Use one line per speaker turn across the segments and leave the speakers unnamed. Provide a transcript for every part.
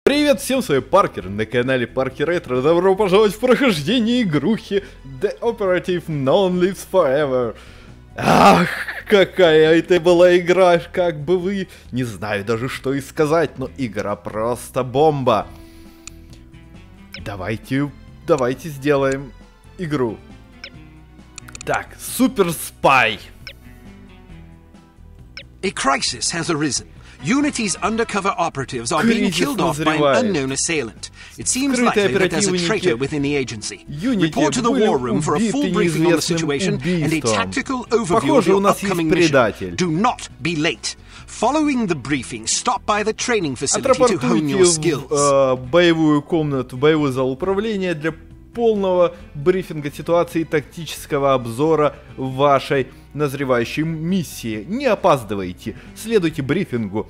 Привет всем, с вами Паркер, на канале Паркер Ретро. Добро пожаловать в прохождение игрухи The Operative None Lives Forever. Ах, какая это была игра, как бы вы... Не знаю даже, что и сказать, но игра просто бомба. Давайте сделаем игру. Так, SuperSpy.
A crisis has arisen. Unity's undercover operatives are being killed off by an unknown assailant. It seems likely that there's a traitor within the agency. Report to the war room for a full briefing on the situation and a tactical overview of your upcoming mission. Do not be late. Following the briefing, stop by the training facility to hone your skills.
Боевую комнату, боевой зал управления для полного брифинга ситуации и тактического обзора вашей назревающей миссии. Не опаздывайте, следуйте брифингу,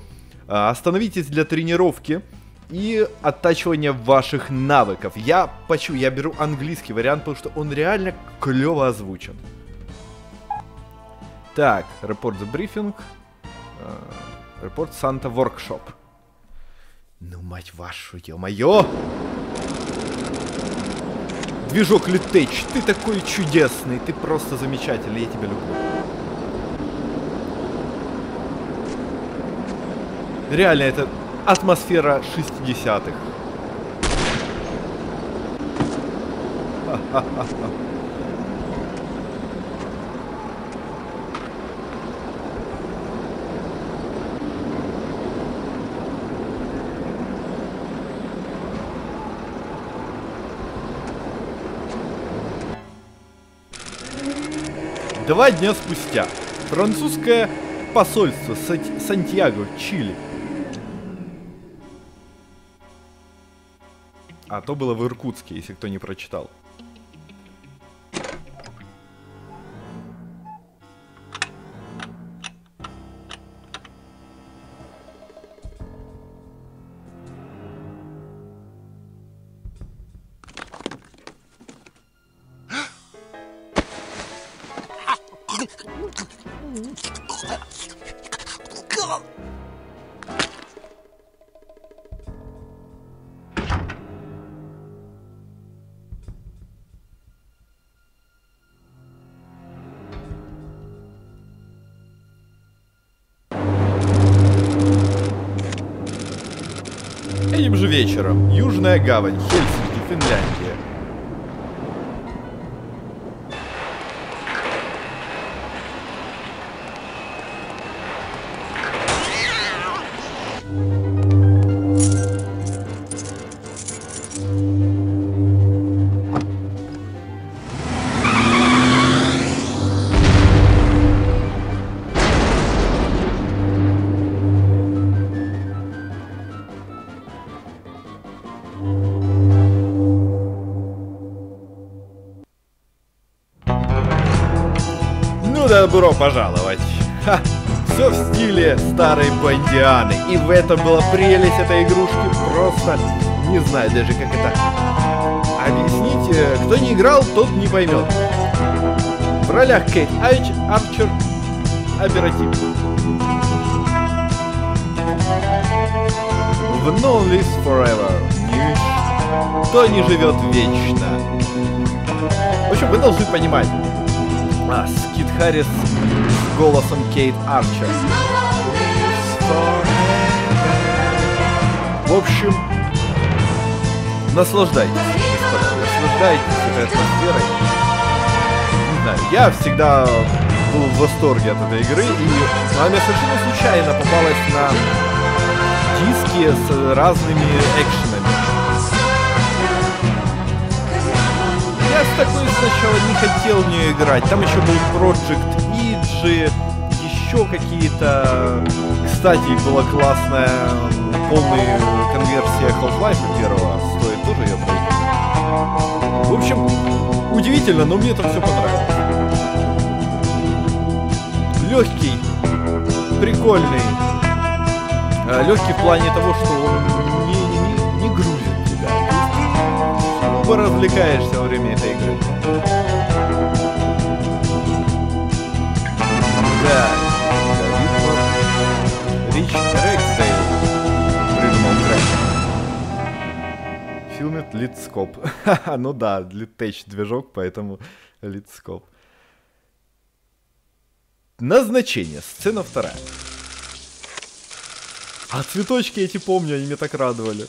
остановитесь для тренировки и оттачивания ваших навыков. Я беру английский вариант, потому что он реально клево озвучен. Так, report the briefing, report Santa Workshop. Ну, мать вашу, ё-моё! Движок Литеч, ты такой чудесный, ты просто замечательный, я тебя люблю. Реально, это атмосфера 60-х. Два дня спустя. Французское посольство Сантьяго, Чили. А то было в Иркутске, если кто не прочитал. Этим же вечером. Южная гавань, Хельсинки, Финляндия. Добро пожаловать! Ха! Все в стиле старой бандианы. И в этом была прелесть этой игрушки. Просто не знаю даже, как это объяснить. Кто не играл, тот не поймет. В ролях Кейт Арчер, оператив. В No Lives Forever. Никто не живет вечно. В общем, вы должны понимать. Скит Харрис с голосом Кейт Арчер. В общем, наслаждайтесь, господа, наслаждайтесь этой атмосферой. Не знаю, я всегда был в восторге от этой игры, и она мне совершенно случайно попалась на диски с разными экшенами. Я с такой сначала не хотел в нее играть. Там еще был Project Iji, еще какие-то... Кстати, была классная полная конверсия Half-Life первого. Стоит тоже ее пройти. В общем, удивительно, но мне это все понравилось. Легкий, прикольный. Легкий в плане того, что он не грузит тебя. Развлекаешься во время этой игры. Да. Рич Рексдейл придумал трек. filmed лидскоп. Ну да, лидтеч движок, поэтому лидскоп. Назначение. Сцена 2. А цветочки эти помню, они меня так радовали.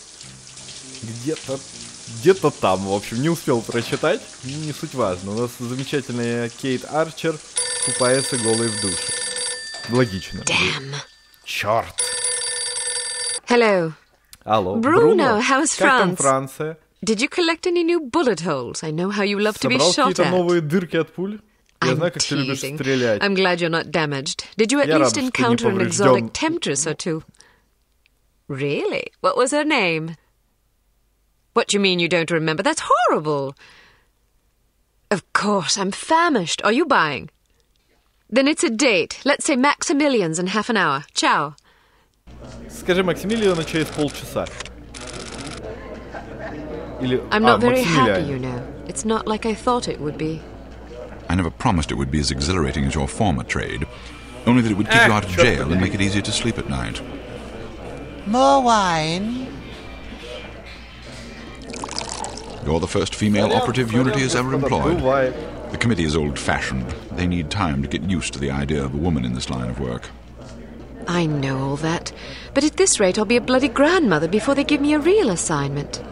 Где-то там, в общем, не успел прочитать. Не суть важно. У нас замечательная Кейт Арчер купается голой в душе. Логично.
Damn.
Черт.
Hello.
Алло,
Bruno, how's
как там
France?
Франция?
Did you collect any new bullet holes? I know how you love to be
Собрал
shot
какие-то
at.
новые дырки от пуль? Я
I'm
знаю, как ты любишь
teasing.
стрелять.
I'm glad you're not damaged. Did you at
Я
least
рад, что ты не
encounter an
поврежден.
exotic temptress or two? Really? What was her name? What do you mean you don't remember? That's horrible. Of course, I'm famished. Are you buying? Then it's a date. Let's say Maximilian's in half an hour. Ciao.
Скажи Максимилиану через полчаса. Или...
I'm not very
Максимилиан.
happy, you know. It's not like I thought it would be.
I never promised it would be as exhilarating as your former trade, only that it would keep you out of jail and make it easier to sleep at night.
More wine?
You're the first female operative Unity has ever employed.
Бывает.
The committee is old-fashioned. They need time to get used to the idea of a woman in this line of work.
I know all that. But at this rate, I'll be a bloody grandmother before they give me a real assignment.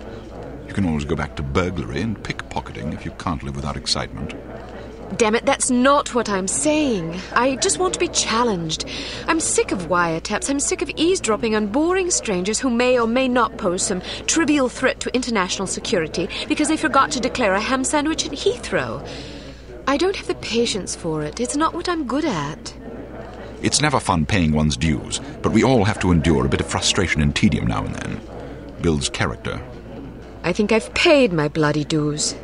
You can always go back to burglary and pickpocketing if you can't live without excitement.
Damn it, that's not what I'm saying. I just want to be challenged. I'm sick of wiretaps. I'm sick of eavesdropping on boring strangers who may or may not pose some trivial threat to international security because they forgot to declare a ham sandwich at Heathrow. I don't have the patience for it. It's not what I'm good at.
It's never fun paying one's dues, but we all have to endure a bit of frustration and tedium now and then. Builds character.
I think I've paid my bloody dues.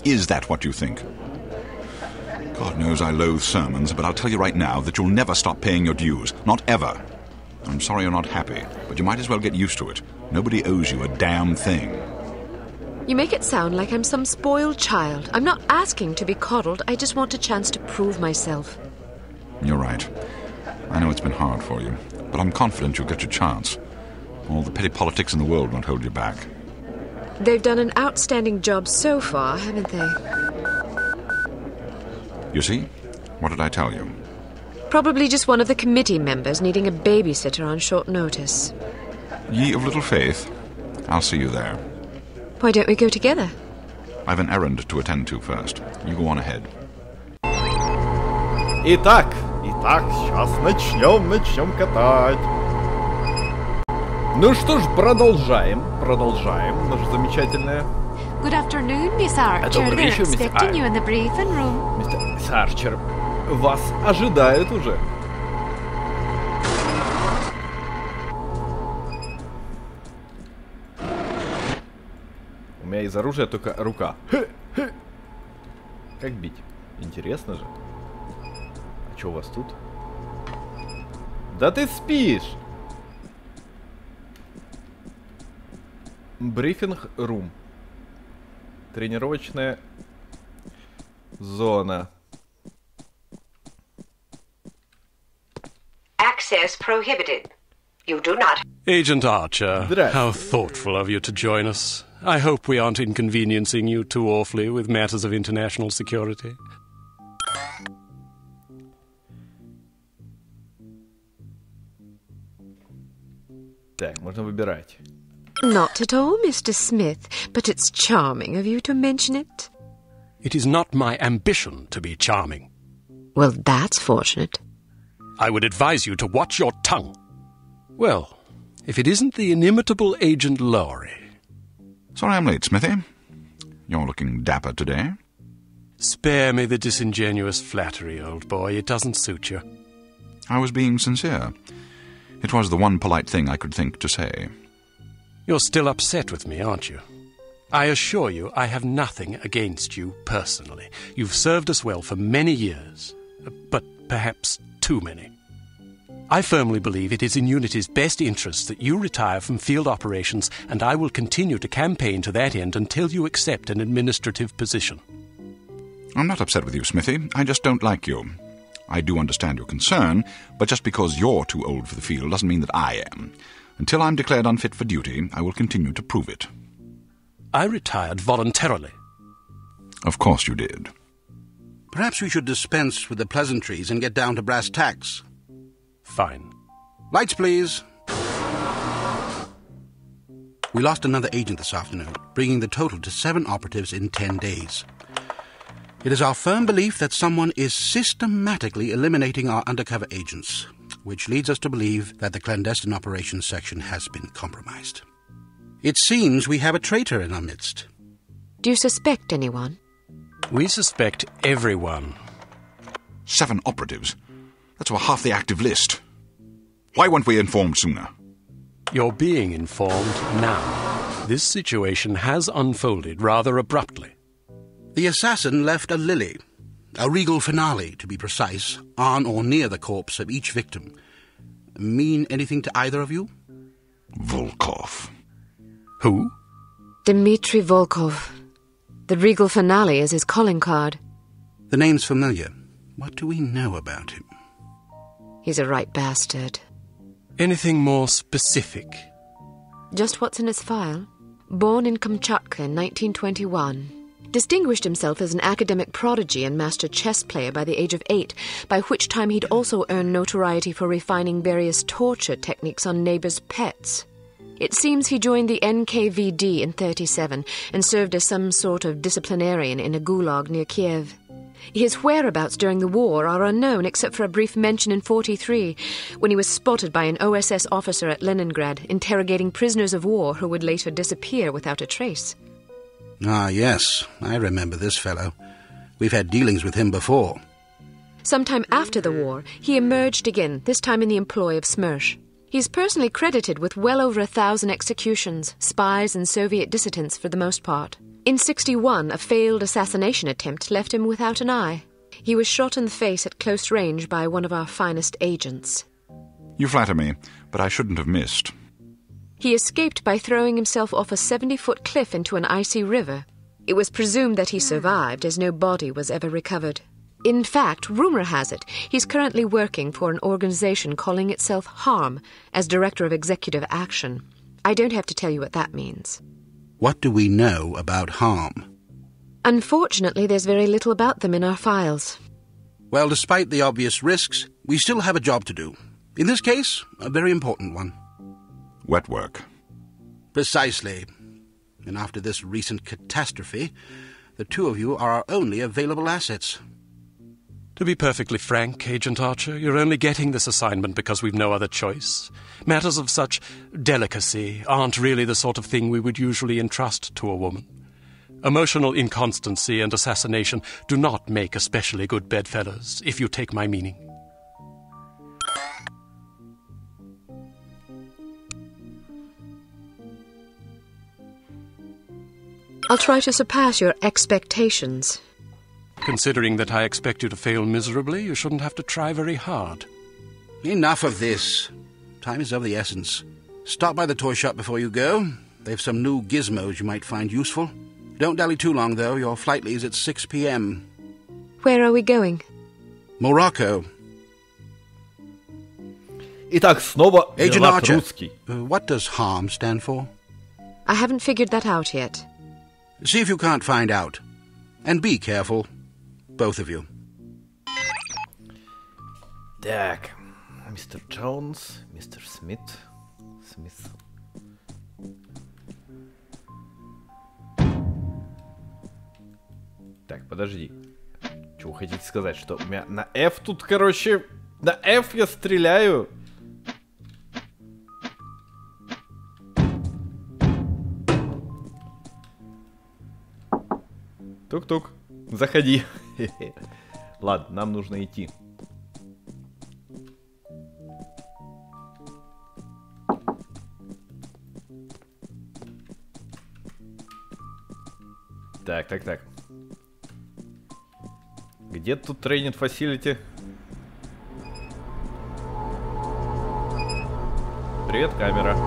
Is that what you think? God knows I loathe sermons, but I'll tell you right now that you'll never stop paying your dues. Not ever. I'm sorry you're not happy, but you might as well get used to it. Nobody owes you a damn thing.
You make it sound like I'm some spoiled child. I'm not asking to be coddled. I just want a chance to prove myself.
You're right. I know it's been hard for you, but I'm confident you'll get your chance. All the petty politics in the world won't hold you back.
They've done an outstanding job so far, haven't they?
You see? What did I tell you?
Probably just one of the committee members needing a babysitter on short notice.
Ye of little faith, I'll see you there.
Why don't we go together?
I've an errand to attend to first. You go on ahead.
Итак, сейчас начнем катать. Ну что ж, продолжаем наше замечательное.
Good afternoon, Miss Archer.
Добрый
They're
вечер, мисс
expecting you
Ар-
in the briefing room.
Мистер Арчер, вас ожидают уже. У меня из оружия только рука. Как бить? Интересно же. А что у вас тут? Да ты спишь! Брифинг рум. Тренировочная зона.
Access prohibited. You do not.
Agent Archer,
Здравствуйте.
how thoughtful of you to join us. I hope we aren't inconveniencing you too awfully with matters of international security.
Так, можно выбирать.
Not at all, Mr. Smith, but it's charming of you to mention it.
It is not my ambition to be charming.
Well, that's fortunate.
I would advise you to watch your tongue. Well, if it isn't the inimitable Agent Lowry.
Sorry I'm late, Smithy. You're looking dapper today.
Spare me the disingenuous flattery, old boy. It doesn't suit you.
I was being sincere. It was the one polite thing I could think to say.
You're still upset with me, aren't you? I assure you I have nothing against you personally. You've served us well for many years, but perhaps too many. I firmly believe it is in Unity's best interest that you retire from field operations, and I will continue to campaign to that end until you accept an administrative position.
I'm not upset with you, Smithy. I just don't like you. I do understand your concern, but just because you're too old for the field doesn't mean that I am. Until I'm declared unfit for duty, I will continue to prove it.
I retired voluntarily.
Of course you did.
Perhaps we should dispense with the pleasantries and get down to brass tacks.
Fine.
Lights, please. We lost another agent this afternoon, bringing the total to 7 operatives in 10 days. It is our firm belief that someone is systematically eliminating our undercover agents, which leads us to believe that the clandestine operations section has been compromised. It seems we have a traitor in our midst.
Do you suspect anyone?
We suspect everyone.
7 operatives? That's over half the active list. Why weren't we informed sooner?
You're being informed now. This situation has unfolded rather abruptly.
The assassin left a lily, a regal finale, to be precise, on or near the corpse of each victim. Mean anything to either of you?
Volkov.
Who?
Dmitry Volkov. The regal finale is his calling card.
The name's familiar. What do we know about him?
He's a right bastard.
Anything more specific?
Just what's in his file. Born in Kamchatka in 1921. Distinguished himself as an academic prodigy and master chess player by the age of 8, by which time he'd also earned notoriety for refining various torture techniques on neighbors' pets. It seems he joined the NKVD in 1937 and served as some sort of disciplinarian in a gulag near Kiev. His whereabouts during the war are unknown except for a brief mention in 1943, when he was spotted by an OSS officer at Leningrad interrogating prisoners of war who would later disappear without a trace.
Ah, yes, I remember this fellow. We've had dealings with him before.
Sometime after the war, he emerged again, this time in the employ of Smersh. He's personally credited with well over 1,000 executions, spies and Soviet dissidents for the most part. In 1961, a failed assassination attempt left him without an eye. He was shot in the face at close range by one of our finest agents.
You flatter me, but I shouldn't have missed.
He escaped by throwing himself off a 70-foot cliff into an icy river. It was presumed that he survived, as no body was ever recovered. In fact, rumor has it, he's currently working for an organization calling itself HARM as Director of Executive Action. I don't have to tell you what that means.
What do we know about HARM?
Unfortunately, there's very little about them in our files.
Well, despite the obvious risks, we still have a job to do. In this case, a very important one.
Wet work.
Precisely. And after this recent catastrophe, the two of you are our only available assets.
To be perfectly frank, Agent Archer, you're only getting this assignment because we've no other choice. Matters of such delicacy aren't really the sort of thing we would usually entrust to a woman. Emotional inconstancy and assassination do not make especially good bedfellows, if you take my meaning.
I'll try to surpass your expectations.
Considering that I expect you to fail miserably, you shouldn't have to try very hard.
Enough of this. Time is of the essence. Stop by the toy shop before you go. They've some new gizmos you might find useful. Don't dally too long, though. Your flight leaves at 6 p.m.
Where are we going?
Morocco.
Итак, снова
Agent
виноват
Archer.
русский.
What does HARM stand for?
I haven't figured that out yet.
See if you can't find out. And be careful. Both of you.
Так, мистер Джонс, мистер Смит. Так, подожди. Что вы хотите сказать, что у меня на F тут, короче, на F я стреляю? Тук-тук, заходи. Ладно, нам нужно идти. Так. Где тут тренинг фасилити? Привет, камера.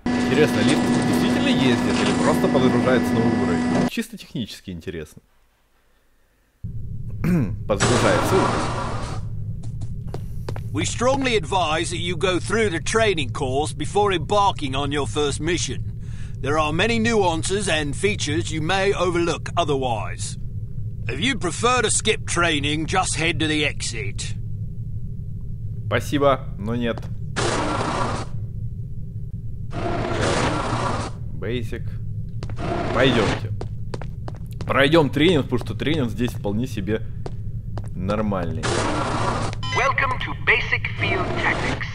Интересно, лифт действительно ездит? или просто подгружается на уровень. Чисто технически интересно. Подгружается уровень.
We strongly advise that you go through the training course before embarking on your first mission. There are many nuances and features you may overlook otherwise. If you prefer to skip training, just head to the exit.
Спасибо, но нет. Basic. Пойдемте. Пройдем тренинг, потому что тренинг здесь вполне себе нормальный.
Welcome to Basic Field Tactics.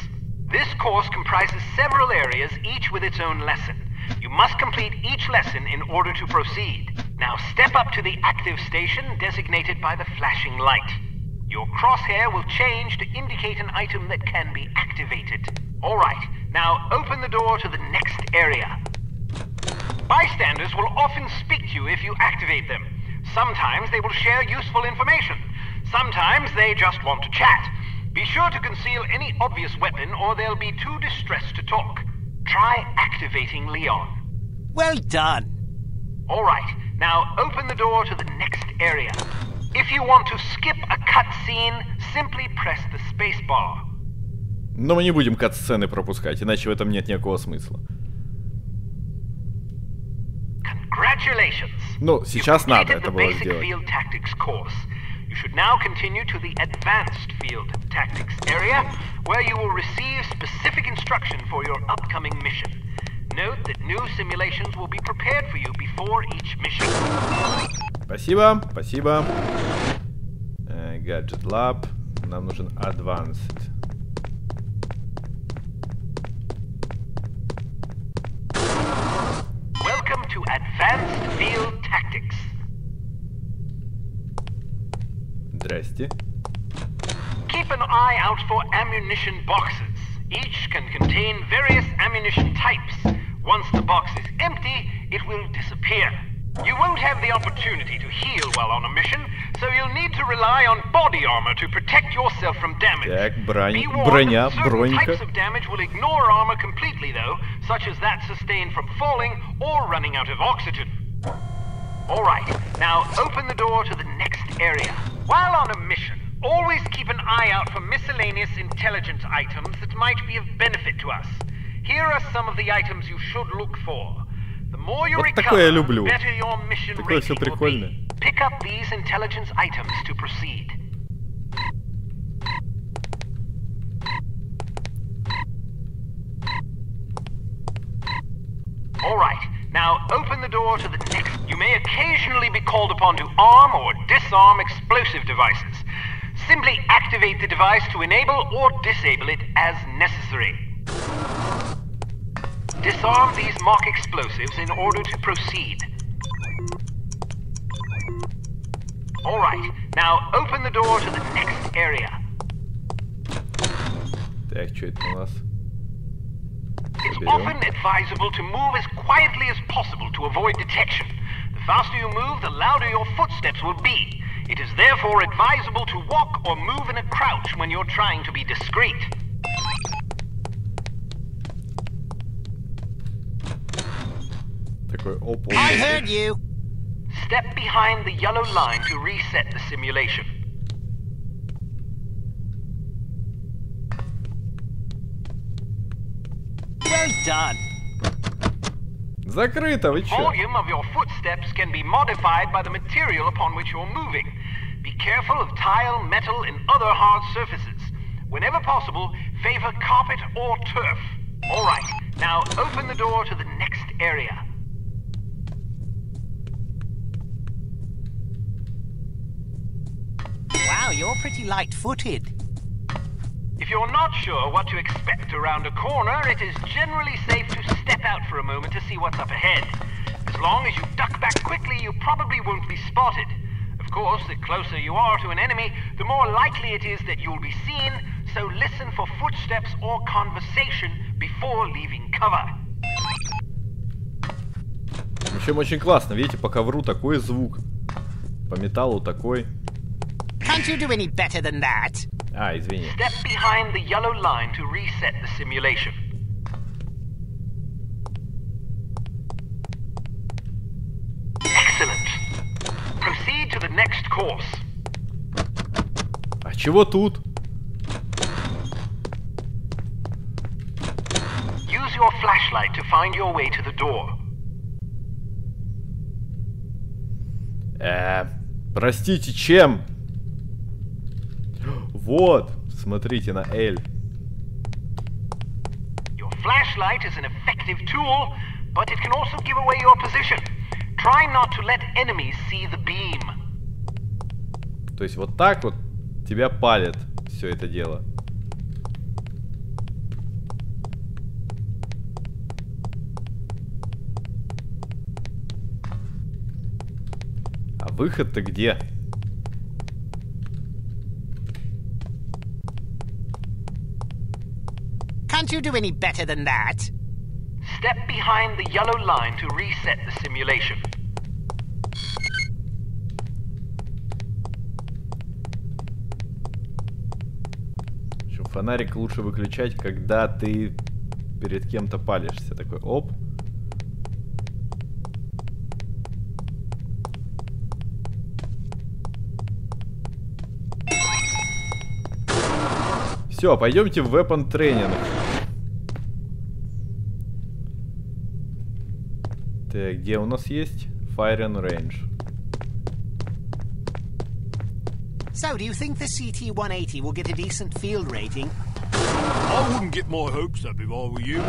This course comprises several areas, each with its own lesson. You must complete each lesson in order to proceed. Now step up to the active station designated by the flashing light. Your crosshair will change to indicate an item that can be activated. Alright, now open the door to the next area. Bystanders will often speak to you if you activate them. Sometimes they will share useful information. Sometimes they just want to chat. Be sure to conceal any obvious weapon or they'll be too distressed to talk. Try activating Leon.
Well done.
Alright, now open the door to the next area. If you want to skip a cutscene, simply press the space bar.
Но мы не будем кат-сцены пропускать, иначе в этом нет никакого смысла.
Congratulations.
Ну, сейчас надо это было
сделать. You should now continue to the advanced field tactics area, where you will receive specific instruction for your upcoming mission. Note that new simulations will be prepared for you before each mission.
Спасибо, спасибо. Gadget Lab. Нам нужен Advanced.
Welcome to Advanced Field Tactics.
Здрасте.
Keep an eye out for ammunition boxes. Each can contain various ammunition types. Once the box is empty, it will disappear. You won't have the opportunity to heal while on a mission, so you'll need to rely on body armor to protect yourself from damage.
Так,
Be warned that certain types of damage will ignore armor completely, though, such as that sustained from falling or running out of oxygen. Alright, now open the door to the next area. While on a mission, always keep an eye out for miscellaneous intelligence items that might be of benefit to us. Here are some of the items you should look for. The more you recover, the better your mission rating will be. Pick up these intelligence items to proceed. Alright, now open the door to the next. You may occasionally be called upon to arm or disarm explosive devices. Simply activate the device to enable or disable it as necessary. Disarm these mock explosives in order to proceed. Alright, now open the door to the next area.
Так, что это у нас?
It's often advisable to move as quietly as possible to avoid detection. The faster you move, the louder your footsteps will be. It is therefore advisable to walk or move in a crouch when you're trying to be discreet.
I heard you.
Step behind the yellow line to reset the simulation.
Well done.
Закрыто, вы чё?
Volume of your footsteps can be modified by the material upon which you're moving. Be careful of tile, metal, and other hard surfaces. Whenever possible, favor carpet or turf. Alright, now open the door to the next area.
Wow, you're pretty light-footed.
If you're not sure what to expect around a corner, it is generally safe to step out for a moment to see what's up ahead. As long as you duck back quickly, you probably won't be spotted. Of course, the closer you are to an enemy, the more likely it is that you'll be seen, so listen for footsteps or conversation before leaving cover.
В общем, очень классно. Видите, по ковру такой звук, по металлу такой.
Can't you do any better than that?
А, извини.
Step behind the yellow line to reset the simulation. next course.
А чего тут?
Use your flashlight to find your way to the door.
Простите, чем? Вот, смотрите на L.
Your flashlight is an effective tool, but it can also give away your position. Try not to let enemies see the beam.
То есть вот так вот тебя палит все это дело. А выход-то где?
Can't you do any better than that?
Step behind the yellow line to reset the simulation.
Фонарик лучше выключать, когда ты перед кем-то палишься. Такой, оп. Все, пойдемте в weapon тренинг. Так, где у нас есть? Fire and range.
So, do you think the CT-180 will get a decent field rating?
I wouldn't get my hopes up if I were you.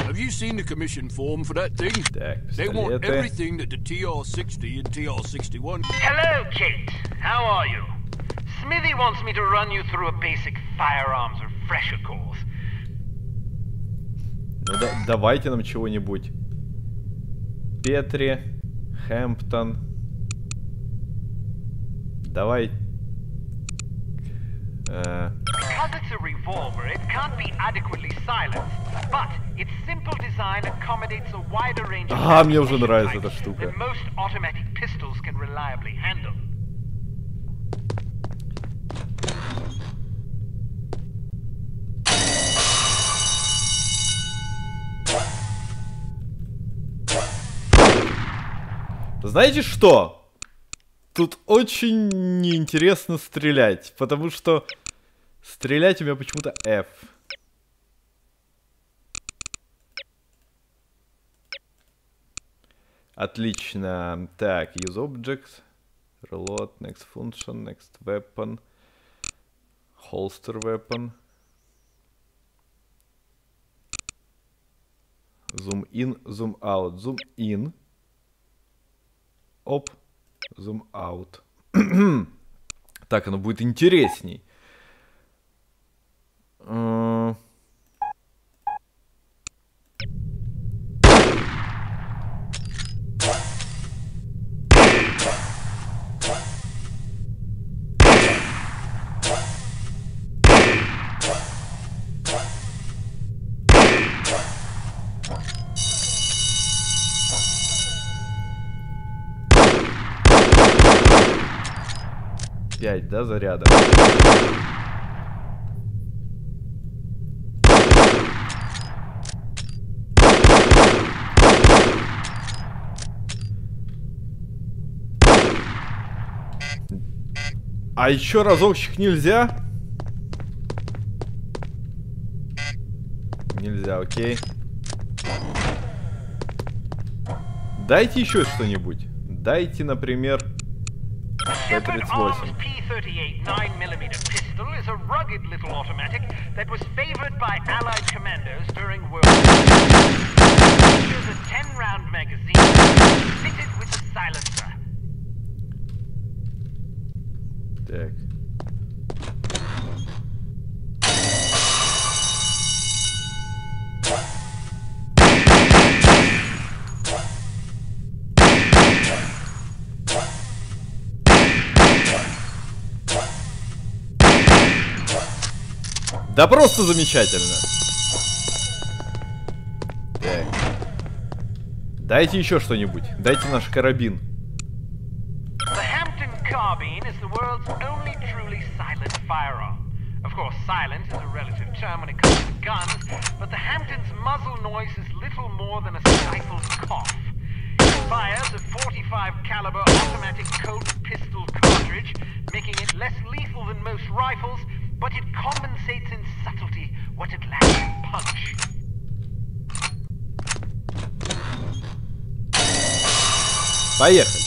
Have you seen the commission form for that thing? They want everything that the TR-60 and TR-61...
Hello, Kate. How are you? Smithy wants me to run you through a basic firearms refresher course.
Ну, давайте нам чего-нибудь. Петри, Хэмптон. Давай.
Because it's a revolver, it can't be adequately silenced, but its simple design accommodates a wider range of
мне уже нравится эта штука.
that most automatic pistols can reliably handle.
Знаете что? Тут очень неинтересно стрелять, потому что стрелять у меня почему-то F. Отлично. Так, use objects, reload, next function, next weapon, holster weapon. Zoom in, zoom out, zoom in. Оп. Zoom out. Так, оно будет интересней. Пять, да, заряда. А еще разочек нельзя? Нельзя, окей. Дайте еще что-нибудь. Дайте, например,
Arms P-38 9mm pistol is a rugged little automatic that was favored by Allied commandos during World War II. It features a 10-round magazine fitted with a silencer.
Так. Да просто замечательно. Так. Дайте еще что-нибудь. Дайте наш карабин.
The Hampton carbine is the world's only truly silent firearm. Of course, silent is a relative term when it comes to guns, but the Hampton's muzzle noise is little more than a stifled cough. It fires a .45 caliber automatic Colt pistol cartridge. cartridge, making it less lethal than most rifles, but it compensates in subtlety what it lacks in punch.
Поехали.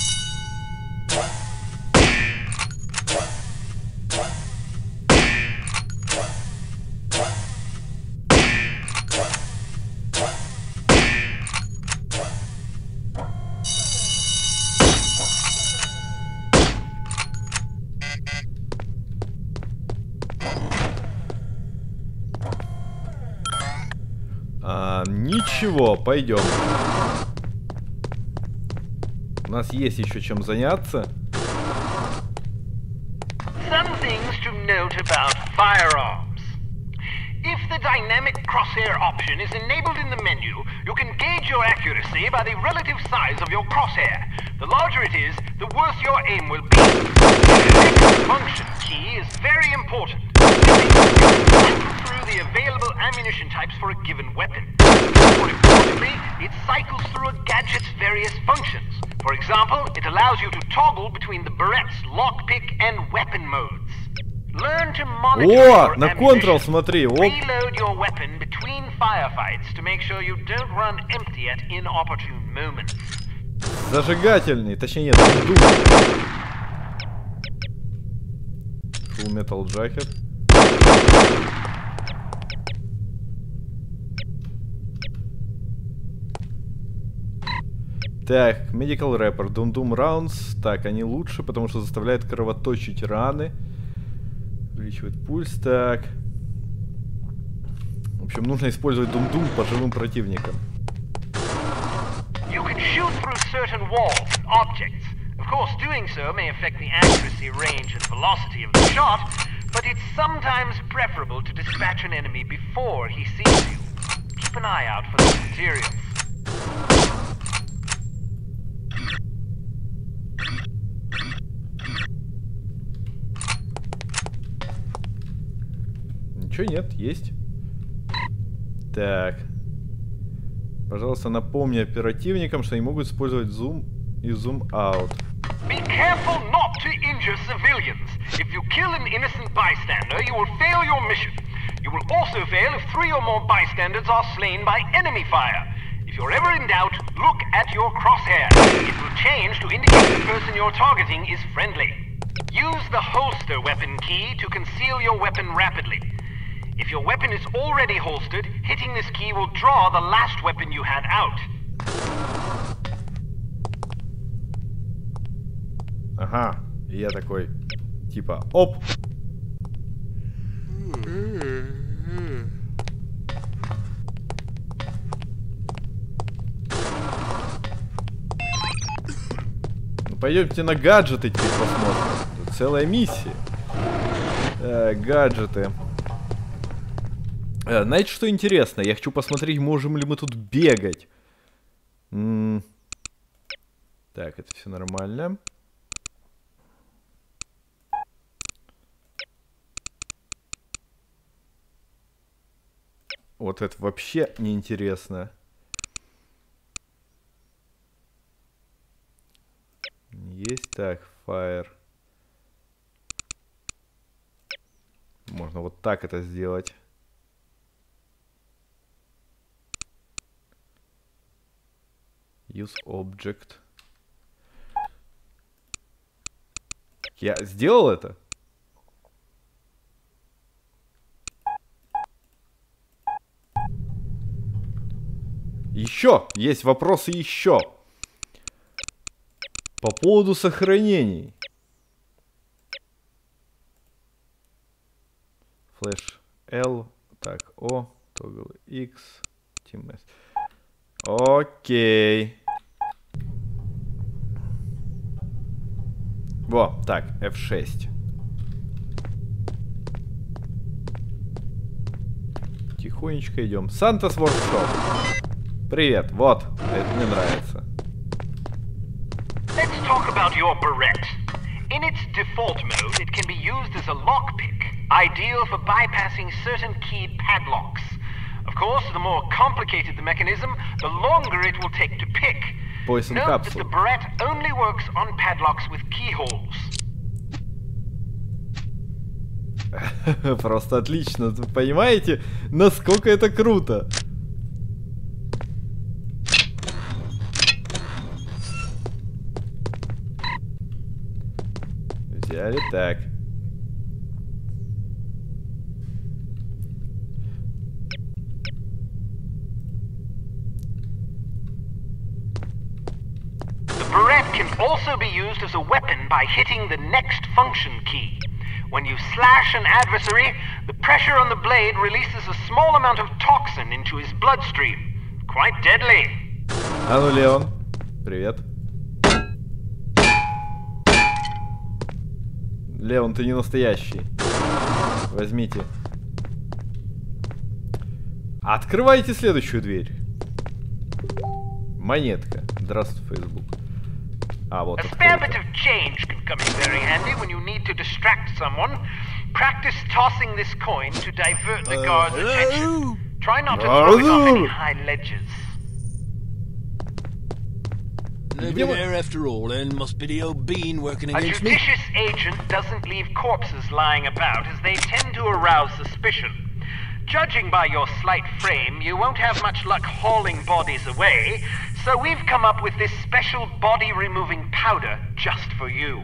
Ничего, пойдем. У нас есть еще чем заняться.
Some things to note about firearms. If the dynamic crosshair option is enabled in the menu, you can gauge your accuracy by the relative size of your crosshair. The larger it is, the worse your aim will be. The function key is very important. Through the available ammunition types for a given weapon. More importantly, it cycles through a gadget's various functions. For example, it allows you to toggle between the Beret's lockpick and weapon modes. Learn to monitor your
на Ctrl смотри.
Reload your weapon between firefights to make sure you don't run empty at inopportune moments.
Зажигательный, точнее нет, дух. Full Metal Jacket. Так, Medical Wrapper, Doom Rounds. Так, они лучше, потому что заставляют кровоточить раны. Увеличивает пульс, так. В общем, нужно использовать Doom по живым противникам.
You can shoot through certain walls and objects. Of course, doing so may affect the accuracy, range, and velocity of the shot, but it's sometimes preferable to dispatch an enemy before he sees you. Keep an eye out for those materials.
Ничего нет, есть. Так. Пожалуйста, напомни оперативникам, что они могут использовать зум и зум-аут.
Be careful not to injure civilians. If you kill an innocent bystander, you will fail your mission. You will also fail if 3 or more bystanders are slain by enemy fire. If you're ever in doubt, look at your crosshair. It will change to indicate the person you're targeting is friendly. Use the holster weapon key to conceal your weapon rapidly. If your weapon is already holstered, hitting this key will draw the last weapon you had out.
Ага, и я такой, типа, оп. Ну, пойдемте на гаджеты теперь посмотрим. Тут целая миссия. Гаджеты. Знаете, что интересно? Я хочу посмотреть, можем ли мы тут бегать. Так, это все нормально. Вот это вообще неинтересно. Есть, так, fire. Можно вот так это сделать. Use object. Я сделал это? Еще! Есть вопросы еще. По поводу сохранений. Flash L. Так, O. Toggle X. Team S. Окей. Во, так, F6. Тихонечко идем. Santa's Workshop. Привет, вот, это мне нравится.
Let's talk about your Beret. In its default mode, it can be used as a lockpick, ideal for bypassing certain keyed padlocks. Of course, the more complicated the mechanism, the longer it will take to pick.
Poison
Note
capsule.
that the Beret only works on padlocks with keyholes.
Просто отлично. Вы понимаете, насколько это круто? Взяли так.
Can also be used as a weapon by hitting the next function key. When you slash an adversary, the pressure on the blade releases a small amount of toxin into his bloodstream. Quite deadly.
А ну, Леон, привет. Леон, ты не настоящий. Возьмите. Открывайте следующую дверь. Монетка. Здравствуй, Facebook.
A spare bit of change can come in very handy when you need to distract someone. Practice tossing this coin to divert the guard's attention. Try not to throw it off any high ledges.
Nobody there after all, then must be the old bean working against me.
A judicious agent doesn't leave corpses lying about, as they tend to arouse suspicion. Judging by your slight frame, you won't have much luck hauling bodies away, so we've come up with this special body-removing powder just for you.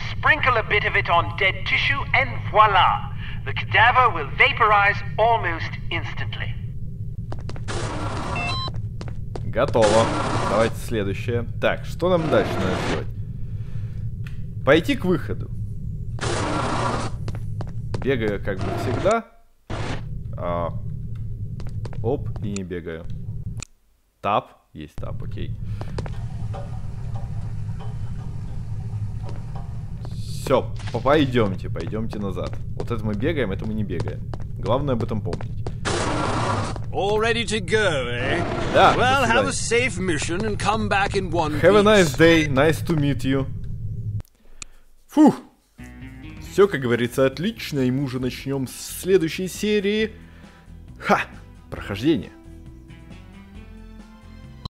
Sprinkle a bit of it on dead tissue and voila! The cadaver will vaporize almost instantly.
Готово. Давайте следующее. Так, что нам дальше надо делать? Пойти к выходу. Бегаю, как бы всегда. Оп, и не бегаю. Тап. Есть тап, окей. Все, пойдемте, пойдемте назад. Вот это мы бегаем, это мы не бегаем. Главное об этом помнить.
All ready to go, eh?
Да.
Well, have a safe mission and come back in one piece.
Have a nice day, nice to meet you. Фух. Все, как говорится, отлично, и мы уже начнем с следующей серии. Прохождение.